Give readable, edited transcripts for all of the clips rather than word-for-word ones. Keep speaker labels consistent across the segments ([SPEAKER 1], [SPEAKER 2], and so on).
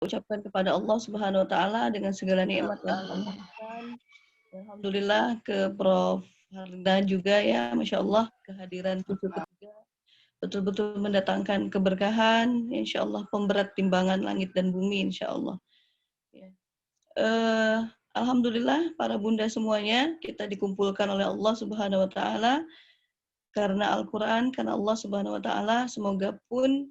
[SPEAKER 1] ucapkan kepada Allah Subhanahu wa taala dengan segala nikmat yang Allah berikan. Alhamdulillah ke Prof. Harda juga ya, Masya Allah kehadiran cucu ketiga betul-betul mendatangkan keberkahan, insya Allah pemberat timbangan langit dan bumi, insya Allah. Ya. Alhamdulillah para bunda semuanya kita dikumpulkan oleh Allah Subhanahu wa taala karena Al-Qur'an, karena Allah Subhanahu wa taala. Semoga pun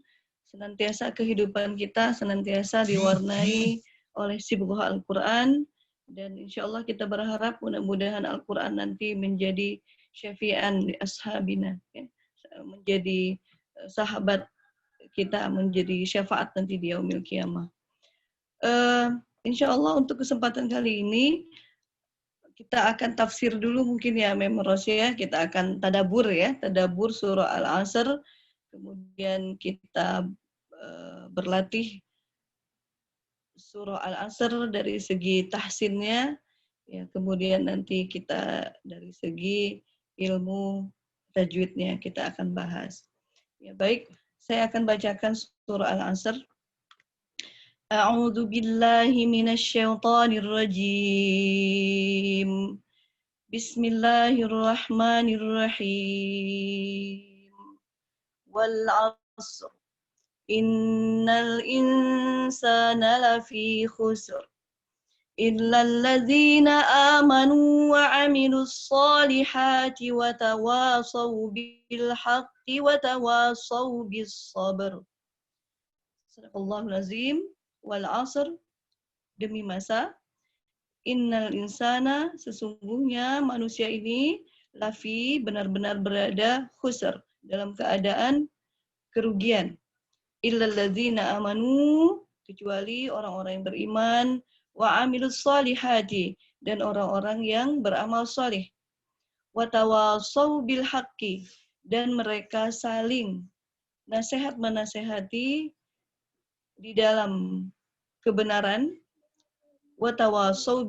[SPEAKER 1] senantiasa kehidupan kita senantiasa diwarnai oleh sibghah Al-Qur'an, dan insya Allah kita berharap mudah-mudahan Al-Qur'an nanti menjadi syafi'an li ashabina, ya. Menjadi sahabat kita, menjadi syafaat nanti di yaumil qiyamah. Insya Allah untuk kesempatan kali ini kita akan tafsir dulu mungkin ya Memros ya. Kita akan tadabur ya, tadabur surah Al-Asr. Kemudian kita berlatih surah Al-Asr dari segi tahsinnya. Ya, kemudian nanti kita dari segi ilmu tajwidnya kita akan bahas. Ya baik, saya akan bacakan surah Al-Asr. A'udzu billahi minasyaitonir rajim. Bismillahirrahmanirrahim. Wal 'asr. Innal insana lafi khusr. Illa alladzina amanu wa 'amilus solihati wa tawasaw bil haqqi wa tawasaw bis sabr. Sadaqallahul azim. Wal 'asr, demi masa. Innal insana, sesungguhnya manusia ini, lafi, benar-benar berada, khusr, dalam keadaan kerugian. Illal ladzina amanu, kecuali orang-orang yang beriman, wa amilus solihati, dan orang-orang yang beramal solih. Wa tawasaw bil haqqi, dan mereka saling nasihat menasehati di dalam kebenaran. Wa tawasaw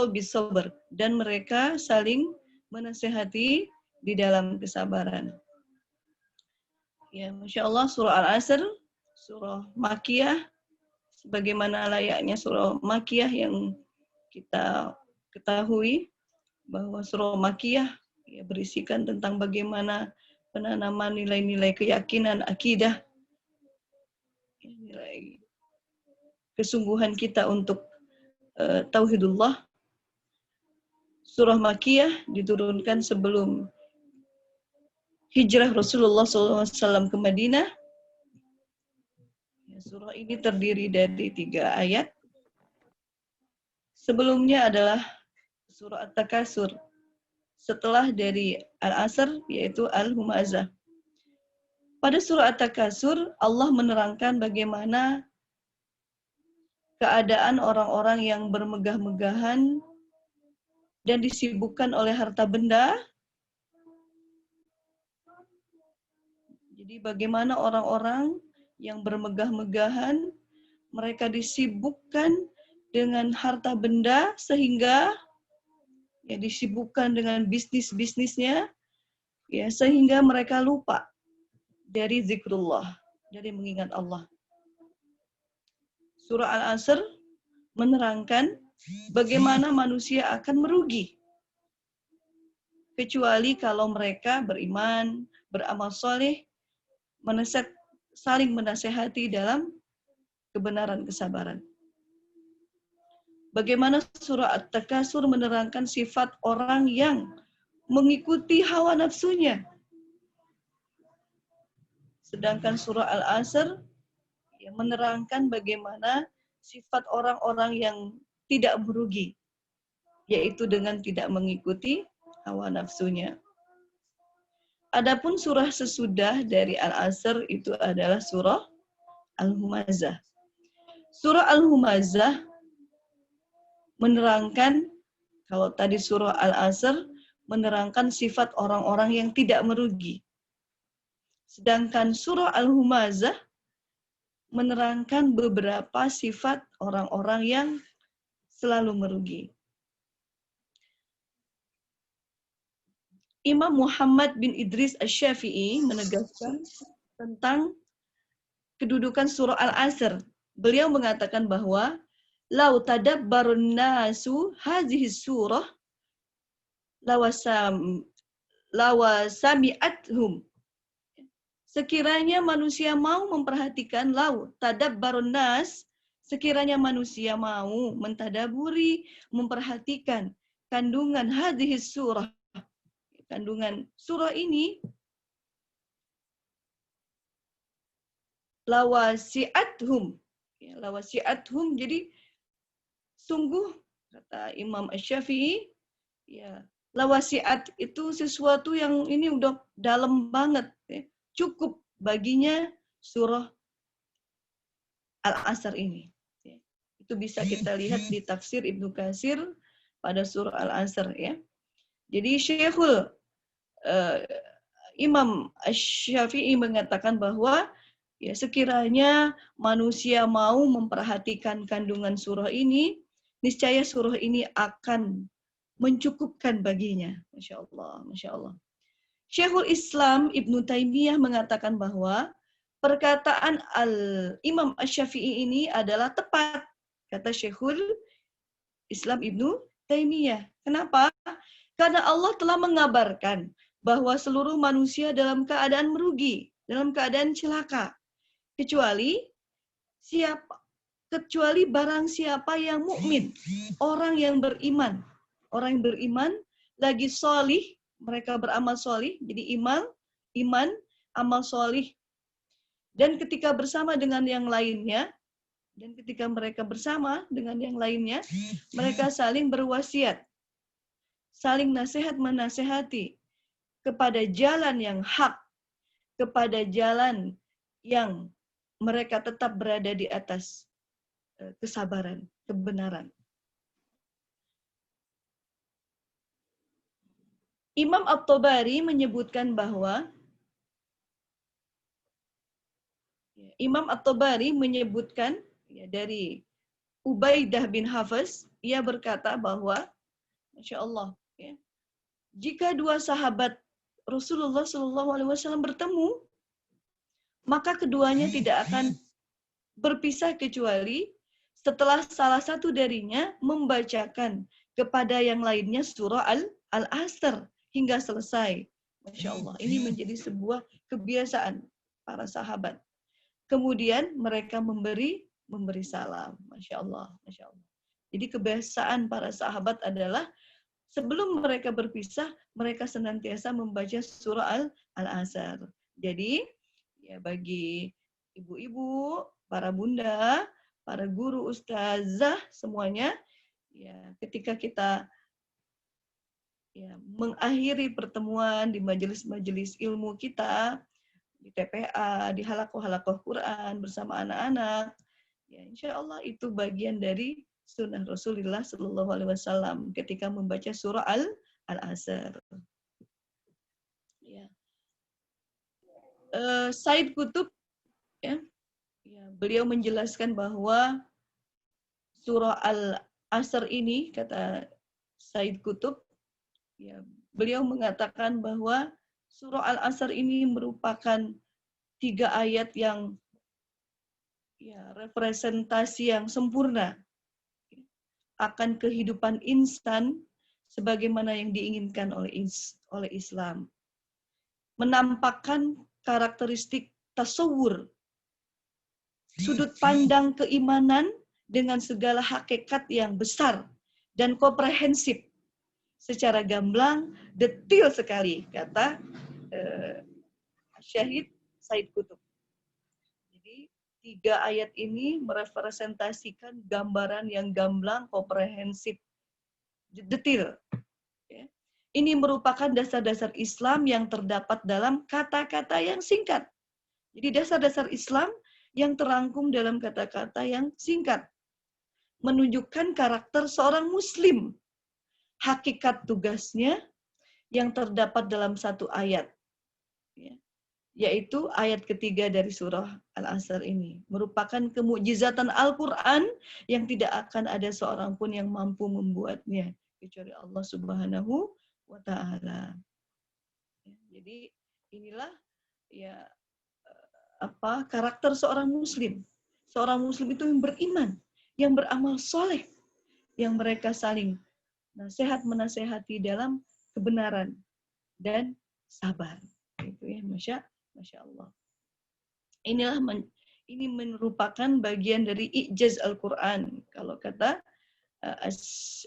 [SPEAKER 1] bis sabr, dan mereka saling menasehati di dalam kesabaran. Ya, Masya Allah, surah Al-Asr, surah Makkiyah, sebagaimana layaknya surah Makkiyah yang kita ketahui bahwa surah Makkiyah ya, berisikan tentang bagaimana penanaman nilai-nilai keyakinan, akidah, nilai kesungguhan kita untuk tauhidullah. Surah Makkiyah diturunkan sebelum hijrah Rasulullah SAW ke Madinah. Surah ini terdiri dari 3 ayat. Sebelumnya adalah surah At-Takasur. Setelah dari Al-Asr, yaitu Al-Humazah. Pada surah At-Takasur, Allah menerangkan bagaimana keadaan orang-orang yang bermegah-megahan dan disibukkan oleh harta benda. Jadi bagaimana orang-orang yang bermegah-megahan, mereka disibukkan dengan harta benda sehingga ya disibukkan dengan bisnis-bisnisnya, ya sehingga mereka lupa dari zikrullah, dari mengingat Allah. Surah Al-Asr menerangkan bagaimana manusia akan merugi kecuali kalau mereka beriman, beramal soleh, saling menasehati dalam kebenaran kesabaran. Bagaimana surah At-Takasur menerangkan sifat orang yang mengikuti hawa nafsunya. Sedangkan surah Al-Asr yang menerangkan bagaimana sifat orang-orang yang tidak merugi, yaitu dengan tidak mengikuti hawa nafsunya. Adapun surah sesudah dari Al-Asr itu adalah surah Al-Humazah. Surah Al-Humazah menerangkan, kalau tadi surah Al-Asr menerangkan sifat orang-orang yang tidak merugi. Sedangkan surah Al-Humazah menerangkan beberapa sifat orang-orang yang selalu merugi. Imam Muhammad bin Idris Asy-Syafi'i menegaskan tentang kedudukan surah Al-Asr beliau mengatakan bahwa lau tadabbarun nasu hadhihi surah lawasami'athum. Sekiranya manusia mau memperhatikan tadabbarun nas, sekiranya manusia mau mentadaburi, memperhatikan kandungan hadhihi surah, kandungan surah ini, lawasi'athum. Ya, lawasi'athum, jadi sungguh kata Imam Asy-Syafi'i, ya, lawasiat itu sesuatu yang ini udah dalam banget, ya. Cukup baginya surah Al-Asr ini. Ya. Itu bisa kita lihat di tafsir Ibnu Katsir pada surah Al-Asr, ya. Jadi Imam Asy-Syafi'i mengatakan bahwa ya sekiranya manusia mau memperhatikan kandungan surah ini, niscaya surah ini akan mencukupkan baginya. Masya Allah, Masya Allah. Syekhul Islam Ibnu Taimiyah mengatakan bahwa perkataan Imam Asy-Syafi'i ini adalah tepat, kata Syekhul Islam Ibnu Taimiyah. Kenapa? Karena Allah telah mengabarkan bahwa seluruh manusia dalam keadaan merugi, dalam keadaan celaka, kecuali barang siapa yang mukmin, orang yang beriman. Orang yang beriman lagi solih, mereka beramal solih, jadi iman, amal solih. Dan ketika bersama dengan yang lainnya, dan ketika mereka bersama dengan yang lainnya, mereka saling berwasiat, saling nasihat menasehati kepada jalan yang hak, kepada jalan yang mereka tetap berada di atas kesabaran, kebenaran. Imam At-Tabari menyebutkan bahwa dari Ubaidah bin Hafiz, ia berkata bahwa, Masya Allah, ya, jika dua sahabat Rasulullah SAW bertemu, maka keduanya tidak akan berpisah kecuali setelah salah satu darinya membacakan kepada yang lainnya surah Al-Asr hingga selesai. Masya Allah, ini menjadi sebuah kebiasaan para sahabat. Kemudian mereka memberi salam. Masya Allah, Masya Allah. Jadi kebiasaan para sahabat adalah sebelum mereka berpisah, mereka senantiasa membaca surah Al-Asr. Jadi, ya bagi ibu-ibu, para bunda, para guru, ustazah, semuanya, ya ketika kita ya mengakhiri pertemuan di majelis-majelis ilmu kita, di TPA, di halakoh-halakoh Quran bersama anak-anak, ya insya Allah itu bagian dari sunnah Rasulullah Shallallahu Alaihi Wasallam ketika membaca surah Al-Asr. Ya. Said Qutb, ya, beliau menjelaskan bahwa surah Al-Asr ini, kata Said Qutb, ya, beliau mengatakan bahwa surah Al-Asr ini merupakan 3 ayat yang ya representasi yang sempurna akan kehidupan instan sebagaimana yang diinginkan oleh Islam. Menampakkan karakteristik tasawur, sudut pandang keimanan dengan segala hakikat yang besar dan komprehensif secara gamblang, detil sekali, kata Syahid Said Qutb. Jadi 3 ayat ini merepresentasikan gambaran yang gamblang, komprehensif, detil. Ya. Ini merupakan dasar-dasar Islam yang terdapat dalam kata-kata yang singkat. Jadi dasar-dasar Islam yang terangkum dalam kata-kata yang singkat. Menunjukkan karakter seorang Muslim. Hakikat tugasnya yang terdapat dalam satu ayat. Ya. Yaitu ayat ketiga dari surah Al-Asr ini. Merupakan kemukjizatan Al-Quran yang tidak akan ada seorang pun yang mampu membuatnya. Kecuali Allah Subhanahu wa Ta'ala. Jadi inilah ya karakter seorang Muslim. seorang muslim itu yang beriman, yang beramal soleh, yang mereka saling nasihat menasehati dalam kebenaran dan sabar. Itu ya, masya Allah. Ini merupakan bagian dari i'jaz Al-Quran. Kalau kata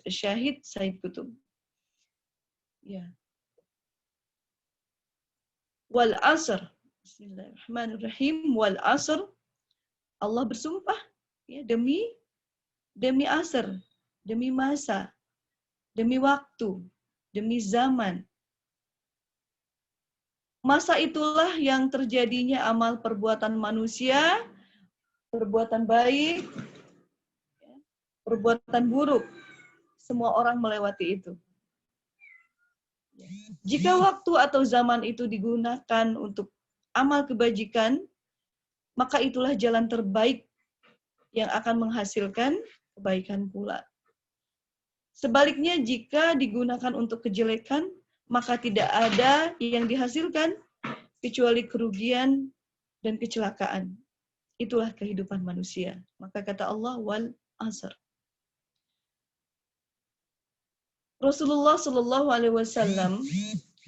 [SPEAKER 1] Syahid Said Qutb. Ya. Wal asr. Bismillahirrahmanirrahim. Wal asr. Allah bersumpah ya, demi asr, demi masa, demi waktu, demi zaman. Masa itulah yang terjadinya amal perbuatan manusia, perbuatan baik, perbuatan buruk. Semua orang melewati itu. Jika waktu atau zaman itu digunakan untuk amal kebajikan, maka itulah jalan terbaik yang akan menghasilkan kebaikan pula. Sebaliknya, jika digunakan untuk kejelekan, maka tidak ada yang dihasilkan kecuali kerugian dan kecelakaan. Itulah kehidupan manusia. Maka kata Allah, wal asr. Rasulullah Shallallahu Alaihi Wasallam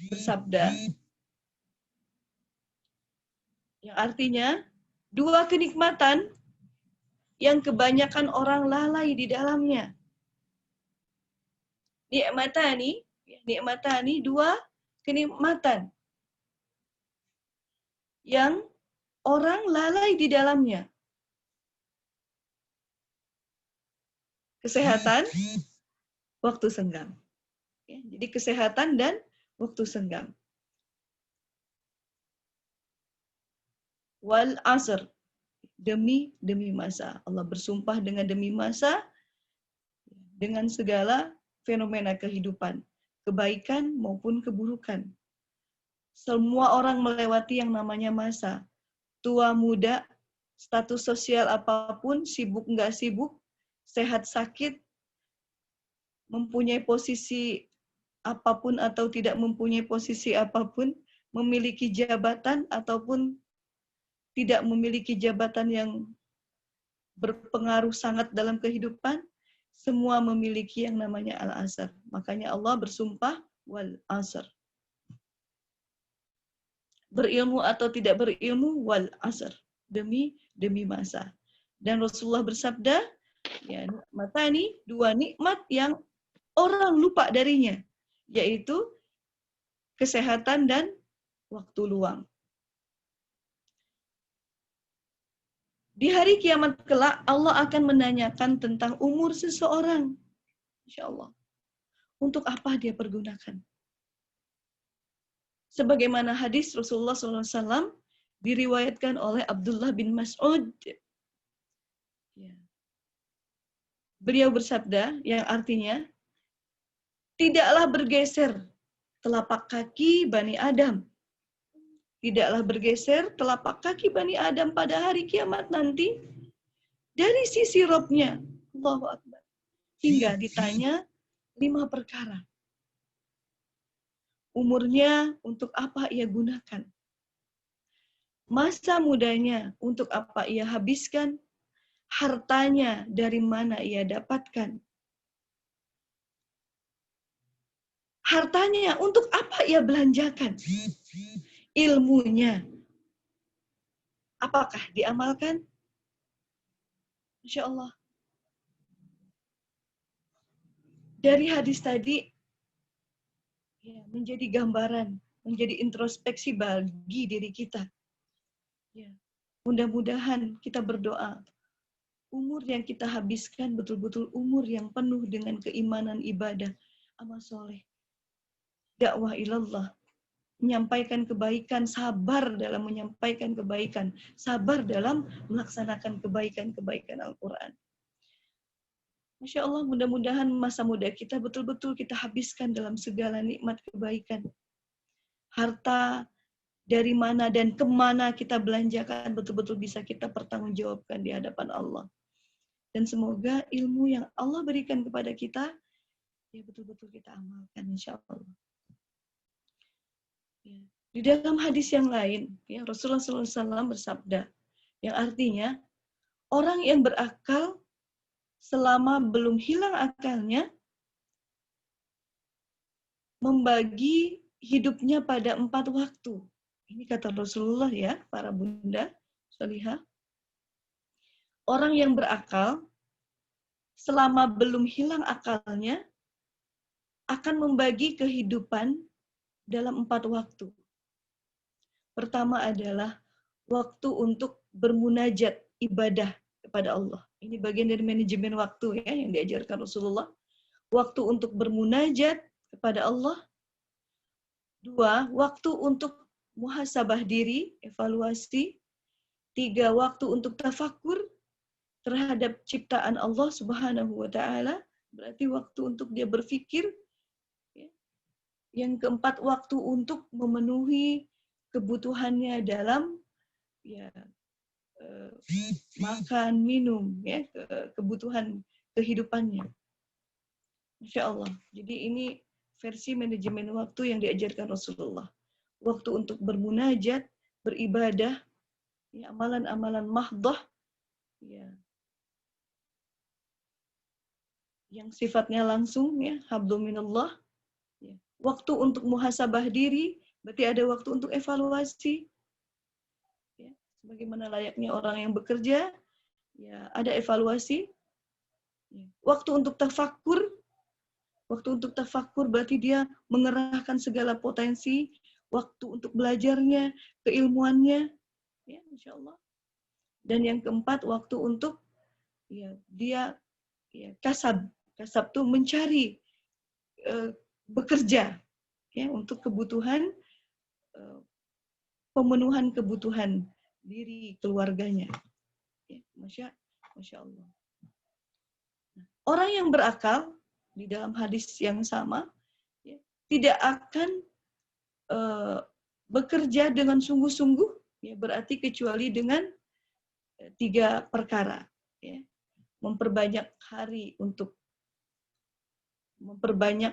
[SPEAKER 1] bersabda, yang artinya dua kenikmatan yang kebanyakan orang lalai di dalamnya. Nikmatani, dua kenikmatan yang orang lalai di dalamnya. Kesehatan, waktu senggang. Ya, jadi kesehatan dan waktu senggang. Wal asr, demi masa. Allah bersumpah dengan demi masa, dengan segala fenomena kehidupan, kebaikan maupun keburukan. Semua orang melewati yang namanya masa. Tua, muda, status sosial apapun, sibuk nggak sibuk, sehat sakit, mempunyai posisi apapun atau tidak mempunyai posisi apapun, memiliki jabatan ataupun tidak memiliki jabatan yang berpengaruh sangat dalam kehidupan, semua memiliki yang namanya al-asr. Makanya Allah bersumpah wal asr. Berilmu atau tidak berilmu, wal asr. Demi masa. Dan Rasulullah bersabda, ya, nikmatani, dua nikmat yang orang lupa darinya, yaitu kesehatan dan waktu luang. Di hari kiamat kelak, Allah akan menanyakan tentang umur seseorang. Insya Allah. Untuk apa dia pergunakan? Sebagaimana hadis Rasulullah SAW diriwayatkan oleh Abdullah bin Mas'ud. Beliau bersabda, yang artinya, tidaklah bergeser telapak kaki Bani Adam. Tidaklah bergeser telapak kaki Bani Adam pada hari kiamat nanti dari sisi Robnya, Allahu Akbar, hingga ditanya 5 perkara. Umurnya untuk apa ia gunakan? Masa mudanya untuk apa ia habiskan? Hartanya dari mana ia dapatkan? Hartanya untuk apa ia belanjakan? Ilmunya apakah diamalkan? Masya Allah. Dari hadis tadi, ya, menjadi gambaran, menjadi introspeksi bagi diri kita. Ya, mudah-mudahan kita berdoa, umur yang kita habiskan betul-betul umur yang penuh dengan keimanan, ibadah, amal soleh, dakwah ilallah, menyampaikan kebaikan, sabar dalam menyampaikan kebaikan, sabar dalam melaksanakan kebaikan-kebaikan Al-Quran. Masya Allah, mudah-mudahan masa muda kita betul-betul kita habiskan dalam segala nikmat kebaikan. Harta dari mana dan kemana kita belanjakan betul-betul bisa kita pertanggungjawabkan di hadapan Allah. Dan semoga ilmu yang Allah berikan kepada kita, ya betul-betul kita amalkan, insya Allah. Ya. Di dalam hadis yang lain, ya, Rasulullah SAW bersabda, yang artinya, orang yang berakal selama belum hilang akalnya membagi hidupnya pada 4 waktu. Ini kata Rasulullah ya, para bunda salihah. Orang yang berakal selama belum hilang akalnya akan membagi kehidupan dalam 4 waktu. Pertama adalah waktu untuk bermunajat, ibadah kepada Allah. Ini bagian dari manajemen waktu ya yang diajarkan Rasulullah. Waktu untuk bermunajat kepada Allah. 2, waktu untuk muhasabah diri, evaluasi. 3, waktu untuk tafakur terhadap ciptaan Allah Subhanahu wa taala, berarti waktu untuk dia berpikir. Yang keempat, waktu untuk memenuhi kebutuhannya dalam makan, minum, ya, kebutuhan kehidupannya. Masya Allah. Jadi ini versi manajemen waktu yang diajarkan Rasulullah. Waktu untuk bermunajat, beribadah, ya, amalan-amalan mahdah, ya, yang sifatnya langsung, ya, hablum minallah. Ya. Waktu untuk muhasabah diri, berarti ada waktu untuk evaluasi. Ya. Sebagaimana layaknya orang yang bekerja, ya, ada evaluasi. Ya. Waktu untuk tafakur, berarti dia mengerahkan segala potensi, waktu untuk belajarnya, keilmuannya, ya, Insya Allah. Dan yang keempat, waktu untuk ya, dia ya, kasab tuh mencari, bekerja, ya, untuk kebutuhan, pemenuhan kebutuhan diri keluarganya. Ya, Masya Allah. Orang yang berakal di dalam hadis yang sama, ya, tidak akan bekerja dengan sungguh-sungguh, ya, berarti kecuali dengan 3 perkara. Ya. Memperbanyak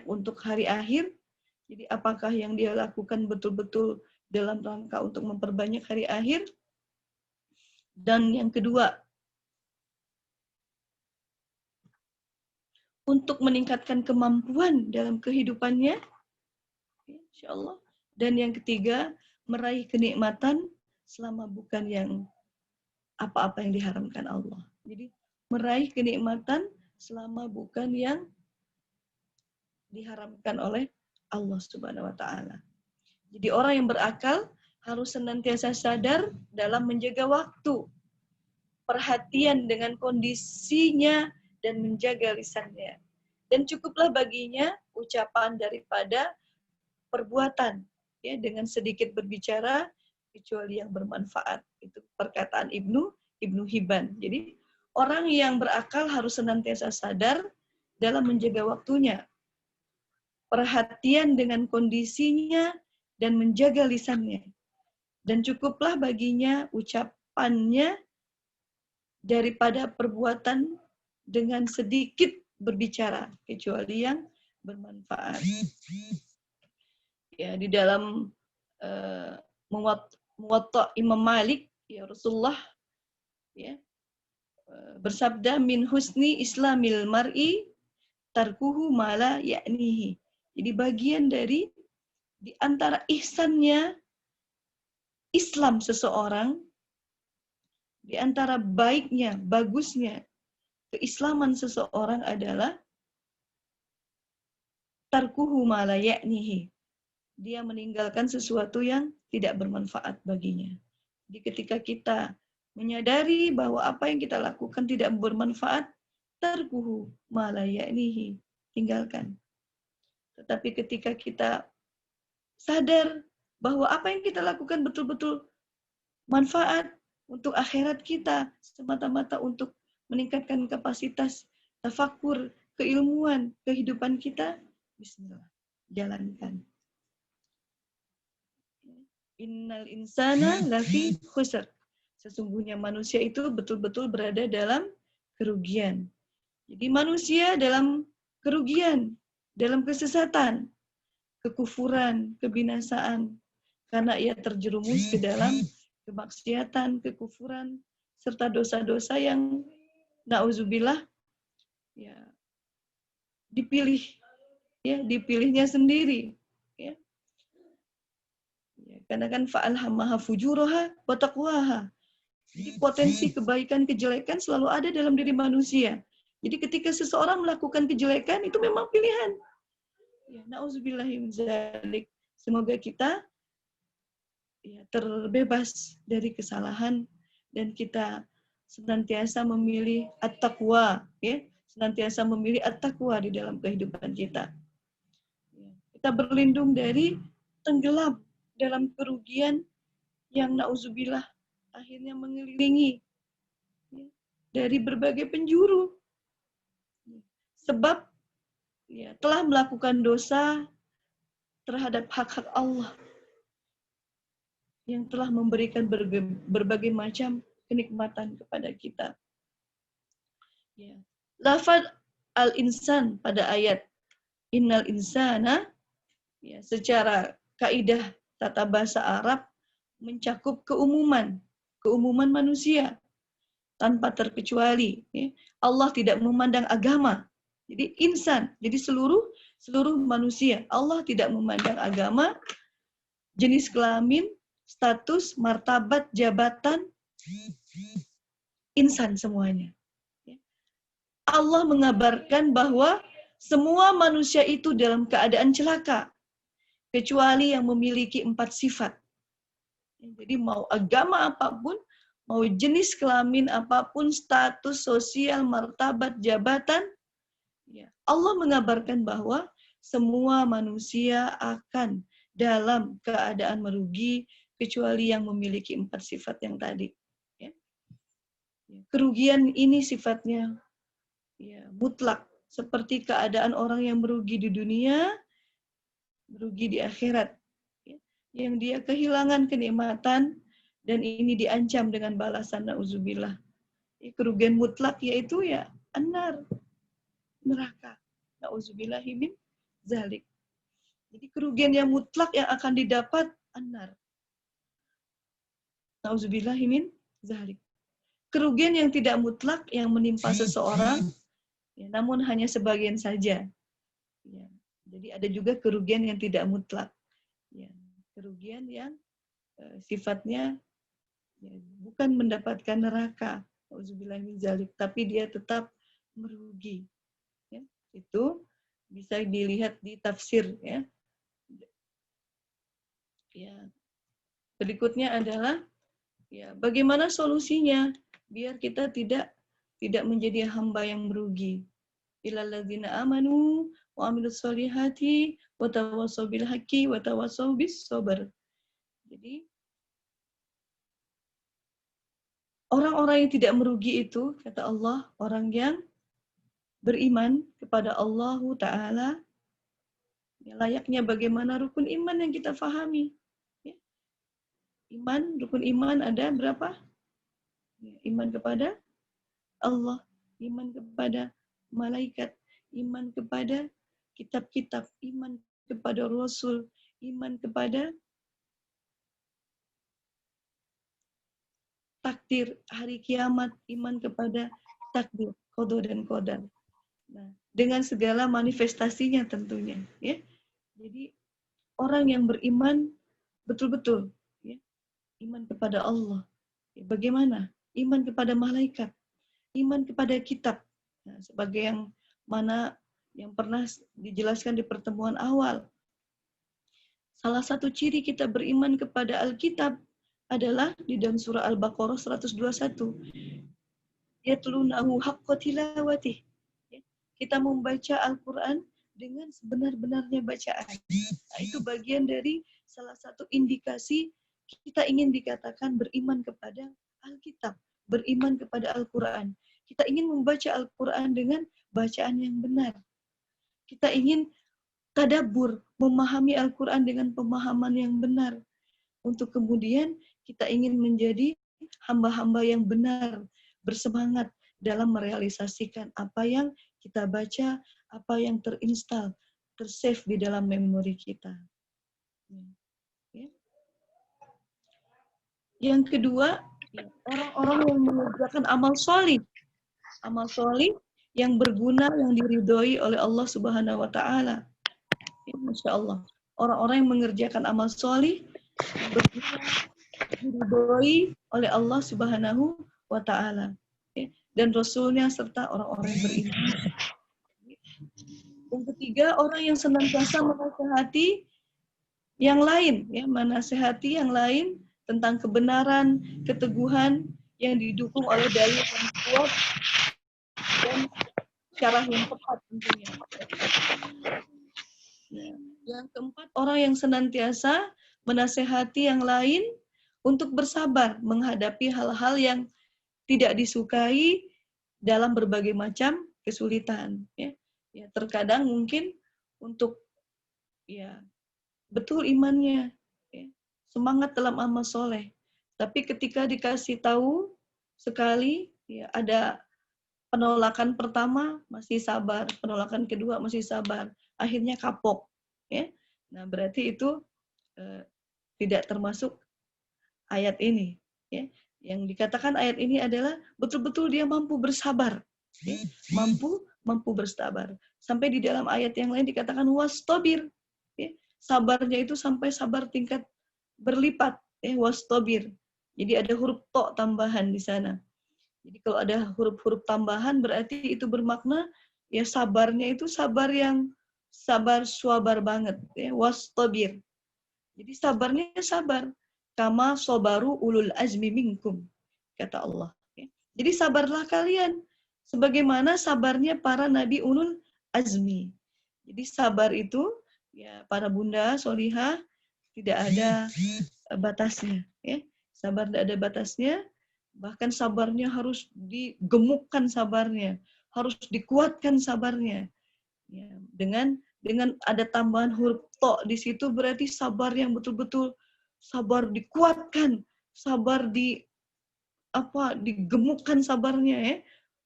[SPEAKER 1] untuk hari akhir. Jadi apakah yang dia lakukan betul-betul dalam rangka untuk memperbanyak hari akhir? Dan yang kedua, untuk meningkatkan kemampuan dalam kehidupannya, insya Allah. Dan yang ketiga, meraih kenikmatan selama bukan yang apa-apa yang diharamkan Allah. Jadi meraih kenikmatan selama bukan yang diharamkan oleh Allah Subhanahu wa taala. Jadi orang yang berakal harus senantiasa sadar dalam menjaga waktu, perhatian dengan kondisinya dan menjaga lisannya. Dan cukuplah baginya ucapan daripada perbuatan, ya, dengan sedikit berbicara kecuali yang bermanfaat. Itu perkataan Ibnu Hibban. Jadi orang yang berakal harus senantiasa sadar dalam menjaga waktunya, perhatian dengan kondisinya dan menjaga lisannya. Dan cukuplah baginya ucapannya daripada perbuatan dengan sedikit berbicara kecuali yang bermanfaat. Ya, di dalam Muwatta Imam Malik, ya, Rasulullah, ya, bersabda, min husni islamil mar'i tarkuhu mala ya'nihi. Jadi bagian dari di antara ihsannya Islam seseorang, di antara baiknya, bagusnya keislaman seseorang adalah tarkuhu mala ya'nihi. Dia meninggalkan sesuatu yang tidak bermanfaat baginya. Jadi ketika kita menyadari bahwa apa yang kita lakukan tidak bermanfaat, tarkuhu mala ya'nihi, tinggalkan. Tetapi ketika kita sadar bahwa apa yang kita lakukan betul-betul manfaat untuk akhirat kita, semata-mata untuk meningkatkan kapasitas tafakur, keilmuan, kehidupan kita, bismillah, jalankan. Innal insana lafi khusr. Sesungguhnya manusia itu betul-betul berada dalam kerugian. Jadi manusia dalam kerugian, dalam kesesatan, kekufuran, kebinasaan. Karena ia terjerumus ke dalam kemaksiatan, kekufuran, serta dosa-dosa yang nauzubillah ya dipilih, ya dipilihnya sendiri, ya. Karena kan fa'alhamaha fujuraha wa taqwaha. Jadi potensi kebaikan kejelekan selalu ada dalam diri manusia. Jadi ketika seseorang melakukan kejelekan itu memang pilihan. Ya, nauzubillahi min dzalik. Semoga kita ya, terbebas dari kesalahan dan kita senantiasa memilih at-taqwa, ya, senantiasa memilih at-taqwa di dalam kehidupan kita. Ya, kita berlindung dari tenggelam dalam kerugian yang nauzubillah akhirnya mengelilingi ya, dari berbagai penjuru. Sebab ya, telah melakukan dosa terhadap hak-hak Allah yang telah memberikan berbagai macam kenikmatan kepada kita. Ya. Lafaz al-insan pada ayat innal insana ya, secara kaidah tata bahasa Arab mencakup keumuman manusia tanpa terkecuali. Ya. Allah tidak memandang agama. Jadi insan, jadi seluruh manusia. Allah tidak memandang agama, jenis kelamin, status, martabat, jabatan, insan semuanya. Allah mengabarkan bahwa semua manusia itu dalam keadaan celaka, kecuali yang memiliki 4 sifat. Jadi mau agama apapun, mau jenis kelamin apapun, status sosial, martabat, jabatan, Allah mengabarkan bahwa semua manusia akan dalam keadaan merugi, kecuali yang memiliki 4 sifat yang tadi. Kerugian ini sifatnya ya, mutlak, seperti keadaan orang yang merugi di dunia, merugi di akhirat. Yang dia kehilangan kenikmatan, dan ini diancam dengan balasan na'udzubillah. Kerugian mutlak yaitu ya an-nar, neraka. Na'udzubillahi min dzalik. Jadi kerugian yang mutlak yang akan didapat an-nar. Na'udzubillahi min dzalik. Kerugian yang tidak mutlak yang menimpa seseorang, ya, namun hanya sebagian saja. Ya. Jadi ada juga kerugian yang tidak mutlak. Ya. Kerugian yang sifatnya ya, bukan mendapatkan neraka, na'udzubillahi min dzalik, tapi dia tetap merugi. Ya. Itu bisa dilihat di tafsir. Ya. Ya. Berikutnya adalah ya, bagaimana solusinya biar kita tidak menjadi hamba yang merugi. Illal ladzina amanu wa amilus solihati wa tawassaw bil haqqi wa tawassaw bis sabr. Jadi orang-orang yang tidak merugi itu, kata Allah, orang yang beriman kepada Allah Ta'ala, ya, layaknya bagaimana rukun iman yang kita fahami. Ya. Rukun iman ada berapa? Ya, iman kepada Allah, iman kepada malaikat, iman kepada kitab-kitab, iman kepada Rasul, iman kepada takdir hari kiamat, iman kepada takdir, qada dan qadar. Nah, dengan segala manifestasinya tentunya, ya. Jadi orang yang beriman betul-betul, ya, iman kepada Allah. Ya, bagaimana? Iman kepada malaikat, iman kepada kitab. Nah, sebagai yang mana yang pernah dijelaskan di pertemuan awal. Salah satu ciri kita beriman kepada Alkitab adalah di dalam surah Al-Baqarah 121. Yatlunahu haqqa tilawatih. Kita membaca Al-Quran dengan sebenar-benarnya bacaan. Nah, itu bagian dari salah satu indikasi kita ingin dikatakan beriman kepada Alkitab, beriman kepada Al-Quran. Kita ingin membaca Al-Quran dengan bacaan yang benar. Kita ingin tadabbur, memahami Al-Quran dengan pemahaman yang benar. Untuk kemudian kita ingin menjadi hamba-hamba yang benar, bersemangat dalam merealisasikan apa yang kita baca, apa yang terinstal, tersave di dalam memori kita. Yang kedua, Ya, orang-orang yang mengerjakan amal solih yang berguna, yang diridhoi oleh Allah Subhanahu wa Ta'ala. Ya, Masya Allah. Orang-orang yang mengerjakan amal solih yang berguna, diridhoi oleh Allah Subhanahu wa Ta'ala. Ya, dan Rasulnya serta orang-orang yang beriman. Yang ketiga, orang yang senantiasa menasehati yang lain, ya, menasehati yang lain tentang kebenaran, keteguhan yang didukung oleh dalil yang kuat dan syarah yang tepat tentunya. Ya. Yang keempat, orang yang senantiasa menasehati yang lain untuk bersabar menghadapi hal-hal yang tidak disukai dalam berbagai macam kesulitan. Ya. Ya, terkadang mungkin untuk ya betul imannya, ya, semangat dalam amal soleh. Tapi ketika dikasih tahu sekali, ya, ada penolakan pertama masih sabar, penolakan kedua masih sabar, akhirnya kapok. Ya. Nah, berarti itu tidak termasuk ayat ini. Ya. Yang dikatakan ayat ini adalah betul-betul dia mampu bersabar. Ya. Mampu bersabar. Sampai di dalam ayat yang lain dikatakan wastobir. Ya. Sabarnya itu sampai sabar tingkat berlipat. Ya. Wastobir. Jadi ada huruf to tambahan di sana. Jadi kalau ada huruf-huruf tambahan berarti itu bermakna ya sabarnya itu sabar yang sabar suabar banget. Ya. Wastobir. Jadi sabarnya sabar. Kama sobaru ulul azmi minkum, kata Allah. Jadi sabarlah kalian. Sebagaimana sabarnya para nabi ulul azmi. Jadi sabar itu, ya para bunda solihah, tidak ada batasnya. Ya. Sabar tidak ada batasnya. Bahkan sabarnya harus digemukkan sabarnya. Harus dikuatkan sabarnya. Ya, dengan ada tambahan huruf to di situ berarti sabar yang betul-betul sabar dikuatkan, sabar digemukkan sabarnya, ya,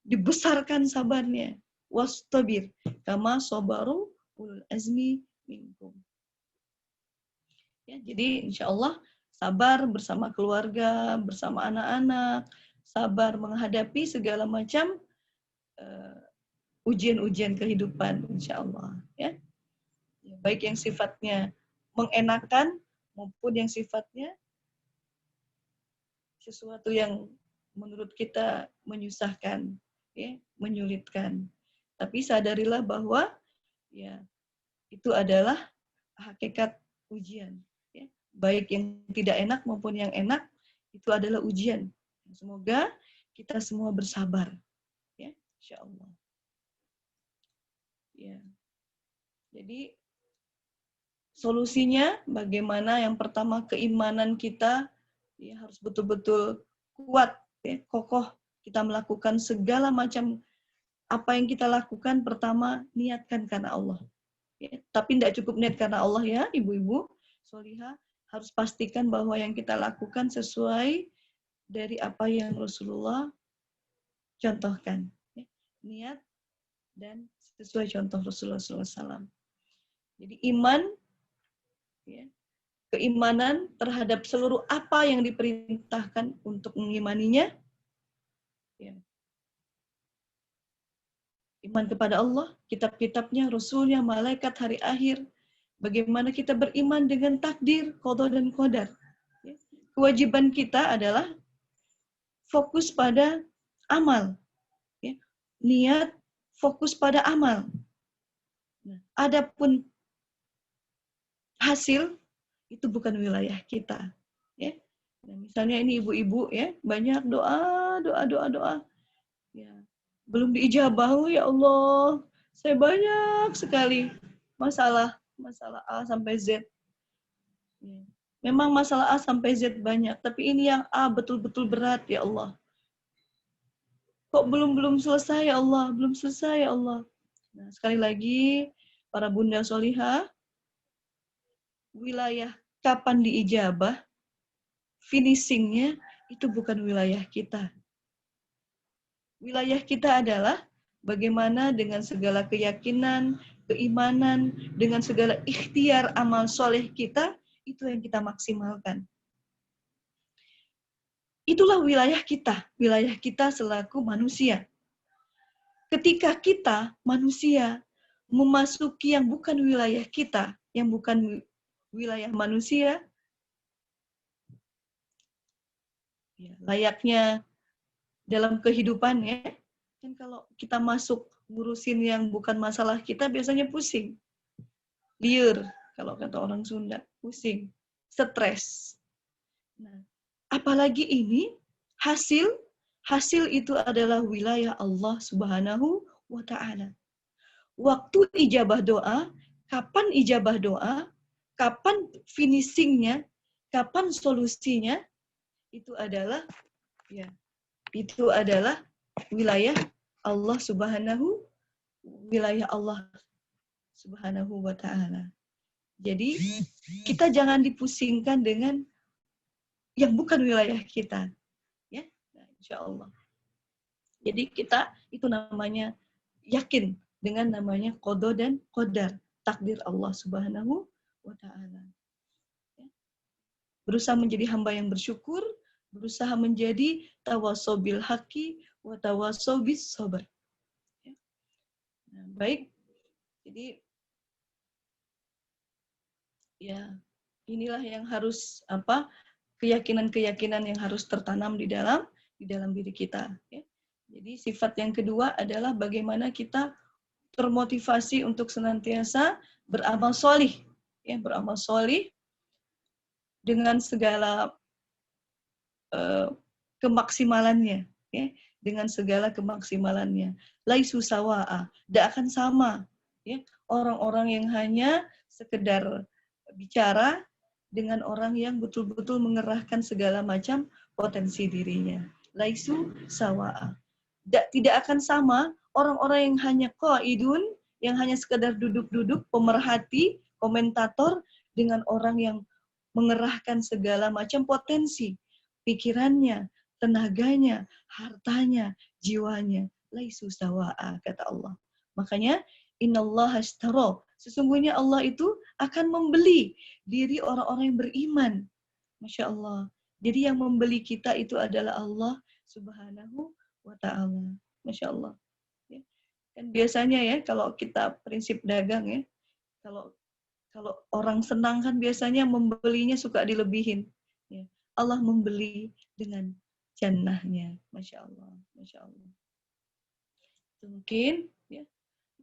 [SPEAKER 1] dibesarkan sabarnya. Wastabir kama sabaru ulul azmi minkum. Ya, jadi insya Allah sabar bersama keluarga, bersama anak-anak, sabar menghadapi segala macam ujian-ujian kehidupan, insya Allah. Ya. Baik yang sifatnya mengenakan maupun yang sifatnya sesuatu yang menurut kita menyusahkan, ya, menyulitkan. Tapi sadarilah bahwa ya itu adalah hakikat ujian. Ya. Baik yang tidak enak maupun yang enak itu adalah ujian. Semoga kita semua bersabar, ya, insya Allah. Ya. Jadi solusinya bagaimana? Yang pertama keimanan kita ya, harus betul-betul kuat, ya, kokoh. Kita melakukan segala macam apa yang kita lakukan. Pertama niatkan karena Allah. Ya, tapi tidak cukup niat karena Allah, ya ibu-ibu solihah, harus pastikan bahwa yang kita lakukan sesuai dari apa yang Rasulullah contohkan. Ya, niat dan sesuai contoh Rasulullah SAW. Jadi iman, ya, keimanan terhadap seluruh apa yang diperintahkan untuk mengimaninya. Ya. Iman kepada Allah, kitab-kitabnya, Rasulnya, malaikat, hari akhir. Bagaimana kita beriman dengan takdir, qada dan qadar. Ya. Kewajiban kita adalah fokus pada amal. Ya. Niat, fokus pada amal. Nah, adapun hasil, itu bukan wilayah kita. Ya. Nah, misalnya ini ibu-ibu, ya, banyak doa. Ya. Belum diijabah, ya Allah. Saya banyak sekali masalah A sampai Z. Ya. Memang masalah A sampai Z banyak, tapi ini yang A betul-betul berat, ya Allah. Kok belum selesai, ya Allah? Belum selesai, ya Allah. Nah, sekali lagi, para bunda solihah, wilayah kapan diijabah, finishingnya itu bukan wilayah kita. Wilayah kita adalah bagaimana dengan segala keyakinan, keimanan, dengan segala ikhtiar amal soleh kita, itu yang kita maksimalkan. Itulah wilayah kita selaku manusia. Ketika kita manusia memasuki yang bukan wilayah kita, yang bukan wilayah manusia, ya, layaknya dalam kehidupan ya, kan kalau kita masuk ngurusin yang bukan masalah kita biasanya pusing, liur kalau kata orang Sunda, pusing, stres. Nah, apalagi ini hasil itu adalah wilayah Allah Subhanahu wa Ta'ala. Waktu ijabah doa, kapan ijabah doa, kapan finishingnya, kapan solusinya, itu adalah wilayah Allah Subhanahu wa Ta'ala. Jadi kita jangan dipusingkan dengan yang bukan wilayah kita, ya, nah, insya Allah. Jadi kita itu namanya yakin dengan namanya qada dan qadar, takdir Allah Subhanahu wa Ta'ala. Ya. Berusaha menjadi hamba yang bersyukur, berusaha menjadi tawasau bil haqqi wa tawasau bis sabar. Ya. Nah, baik. Jadi ya inilah yang harus keyakinan-keyakinan yang harus tertanam di dalam diri kita. Ya. Jadi sifat yang kedua adalah bagaimana kita termotivasi untuk senantiasa beramal solih, ya, beramal solih dengan segala kemaksimalannya, ya, dengan segala kemaksimalannya. Laisu sawa'a, tidak akan sama, ya, orang-orang yang hanya sekedar bicara dengan orang yang betul-betul mengerahkan segala macam potensi dirinya. Laisu sawa'a. Tidak akan sama orang-orang yang hanya qaidun, yang hanya sekedar duduk-duduk, pemerhati, komentator, dengan orang yang mengerahkan segala macam potensi, pikirannya, tenaganya, hartanya, jiwanya. Laisu sawa'a, kata Allah. Makanya, innallaha ashtara, sesungguhnya Allah itu akan membeli diri orang-orang yang beriman. Masya Allah. Jadi yang membeli kita itu adalah Allah Subhanahu wa Ta'ala. Masya Allah. Ya. Kan biasanya ya, kalau kita prinsip dagang ya, kalau orang senang kan biasanya membelinya suka dilebihin. Ya. Allah membeli dengan jannahnya. Masya Allah. Masya Allah. Mungkin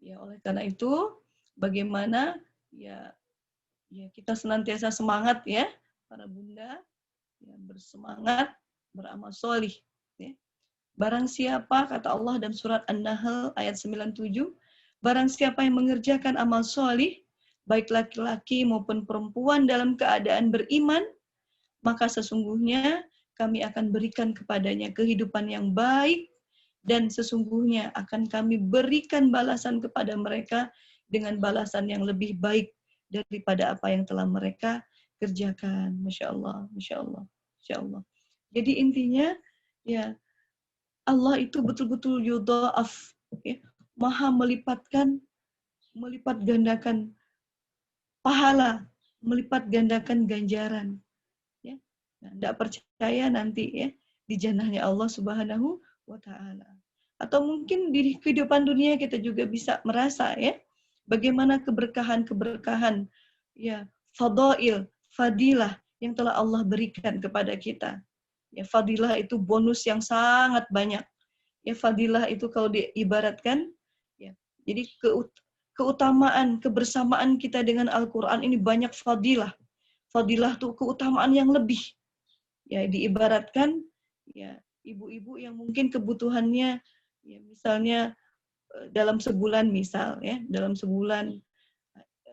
[SPEAKER 1] ya oleh karena itu bagaimana ya kita senantiasa semangat ya para bunda, ya, bersemangat beramal solih. Ya. Barang siapa, kata Allah dalam surat An-Nahl ayat 97, barang siapa yang mengerjakan amal solih, baik laki-laki maupun perempuan dalam keadaan beriman, maka sesungguhnya kami akan berikan kepadanya kehidupan yang baik, dan sesungguhnya akan kami berikan balasan kepada mereka dengan balasan yang lebih baik daripada apa yang telah mereka kerjakan. Masya Allah, Masya Allah, Masya Allah. Jadi intinya, ya Allah itu betul-betul yudha'af, ya, maha melipat gandakan pahala, melipat gandakan ganjaran. Ya. Nah, tidak percaya nanti ya di jannahnya Allah Subhanahu wa Ta'ala. Atau mungkin di kehidupan dunia kita juga bisa merasa ya bagaimana keberkahan-keberkahan, ya, fadilah yang telah Allah berikan kepada kita. Ya, fadilah itu bonus yang sangat banyak. Ya, fadilah itu kalau diibaratkan, ya, jadi keutamaan, kebersamaan kita dengan Al-Quran ini banyak fadilah. Fadilah itu keutamaan yang lebih. Ya, diibaratkan, ya, ibu-ibu yang mungkin kebutuhannya, ya, misalnya dalam sebulan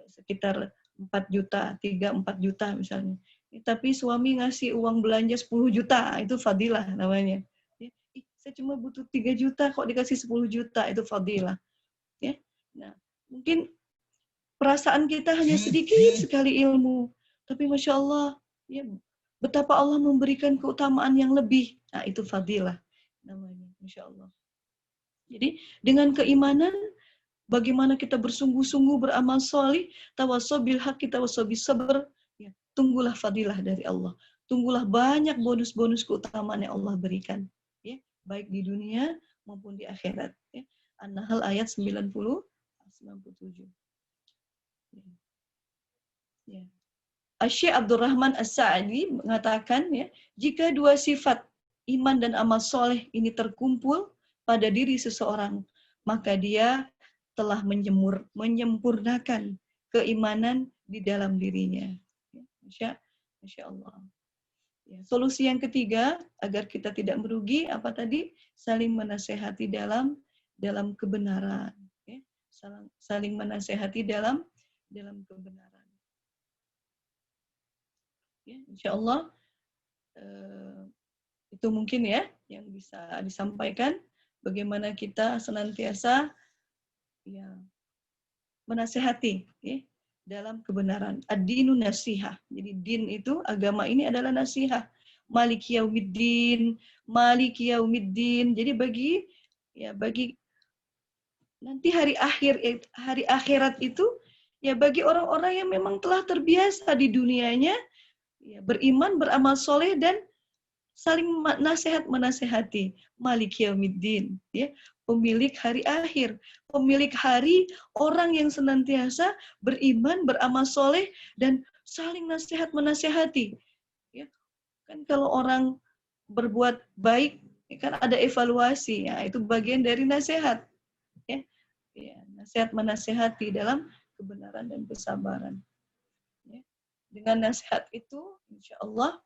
[SPEAKER 1] sekitar 4 juta, 3-4 juta misalnya. Tapi suami ngasih uang belanja 10 juta, itu fadilah namanya. Ya, saya cuma butuh 3 juta, kok dikasih 10 juta, itu fadilah. Ya. Nah, mungkin perasaan kita hanya sedikit sekali ilmu, tapi Masya Allah, ya, betapa Allah memberikan keutamaan yang lebih. Nah, itu fadilah namanya, Masya Allah. Jadi dengan keimanan, bagaimana kita bersungguh-sungguh beramal solih, tawasau bil haqqi, tawasau bis sabr, ya, tunggulah fadilah dari Allah. tunggulah banyak bonus-bonus keutamaan yang Allah berikan, ya, baik di dunia maupun di akhirat. Ya. An-Nahl ayat 97. Ya. Asy-Syaikh Abdurrahman As-Sa'di mengatakan, ya, jika dua sifat iman dan amal soleh ini terkumpul pada diri seseorang, maka dia telah menyempurnakan keimanan di dalam dirinya. Masya Allah. Ya, solusi yang ketiga agar kita tidak merugi apa tadi? Saling menasehati dalam kebenaran. Ya. Saling menasehati dalam kebenaran. Ya, insya Allah itu mungkin ya yang bisa disampaikan bagaimana kita senantiasa ya menasehati ya, dalam kebenaran. Ad-dinu nasihah. Jadi din itu, agama ini adalah nasihah. Maliki yaumiddin, maliki yaumiddin. Jadi bagi nanti hari akhirat itu ya bagi orang-orang yang memang telah terbiasa di dunianya ya, beriman, beramal soleh dan saling menasehati. Malik yaumiddin, ya, pemilik hari akhir, pemilik hari orang yang senantiasa beriman, beramal soleh dan saling menasehati. Ya, kan kalau orang berbuat baik kan ada evaluasi, ya itu bagian dari nasihat. Ya, ya nasihat menasehati dalam kebenaran dan kesabaran. Ya. Dengan nasihat itu, insya Allah,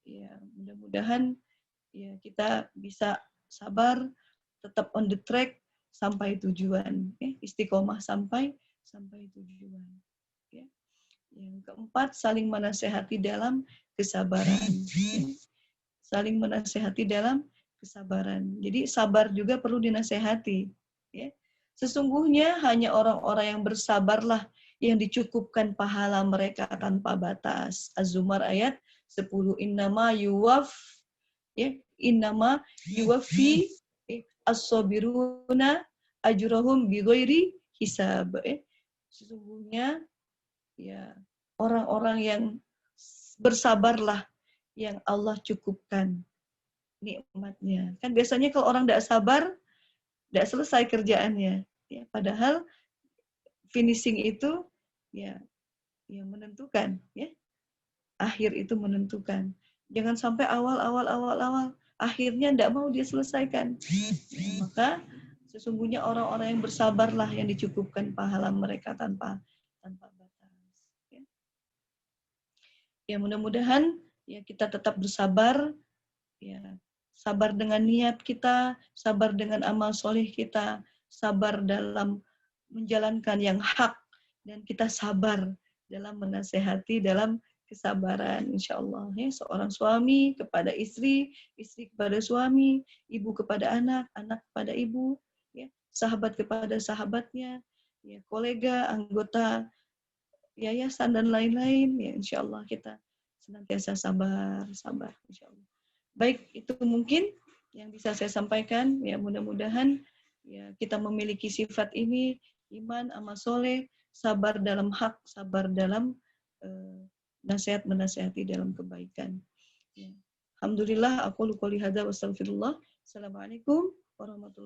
[SPEAKER 1] ya mudah-mudahan ya kita bisa sabar, tetap on the track sampai tujuan, ya, istiqomah sampai tujuan. Ya. Yang keempat, saling menasehati dalam kesabaran. Ya. Saling menasehati dalam kesabaran. Jadi sabar juga perlu dinasehati. Ya. Sesungguhnya hanya orang-orang yang bersabarlah yang dicukupkan pahala mereka tanpa batas. Az-Zumar ayat 10. Innama yuwaffi as-sabiruna ajrahum bighairi hisab. Sesungguhnya ya orang-orang yang bersabarlah yang Allah cukupkan nikmatnya. Kan biasanya kalau orang tidak sabar, tidak selesai kerjaannya. Ya, padahal finishing itu ya yang menentukan, ya. Akhir itu menentukan. Jangan sampai awal, akhirnya tidak mau dia selesaikan. Ya, maka sesungguhnya orang-orang yang bersabarlah yang dicukupkan pahala mereka tanpa batas. Ya, ya mudah-mudahan ya kita tetap bersabar, ya sabar dengan niat kita, sabar dengan amal soleh kita, sabar dalam menjalankan yang hak, dan kita sabar dalam menasehati dalam kesabaran, insya Allah. Ya, seorang suami kepada istri, istri kepada suami, ibu kepada anak, anak kepada ibu, ya, sahabat kepada sahabatnya, ya, kolega, anggota yayasan dan lain-lain. Ya, insya Allah kita senantiasa sabar, insya Allah. Baik, itu mungkin yang bisa saya sampaikan. Ya, mudah-mudahan ya kita memiliki sifat ini, iman, amal soleh, sabar dalam hak, sabar dalam nasihat menasihati dalam kebaikan. Ya. Alhamdulillah, aku qouli hadza wa astaghfirullah. Assalamualaikum warahmatullahi wabarakatuh.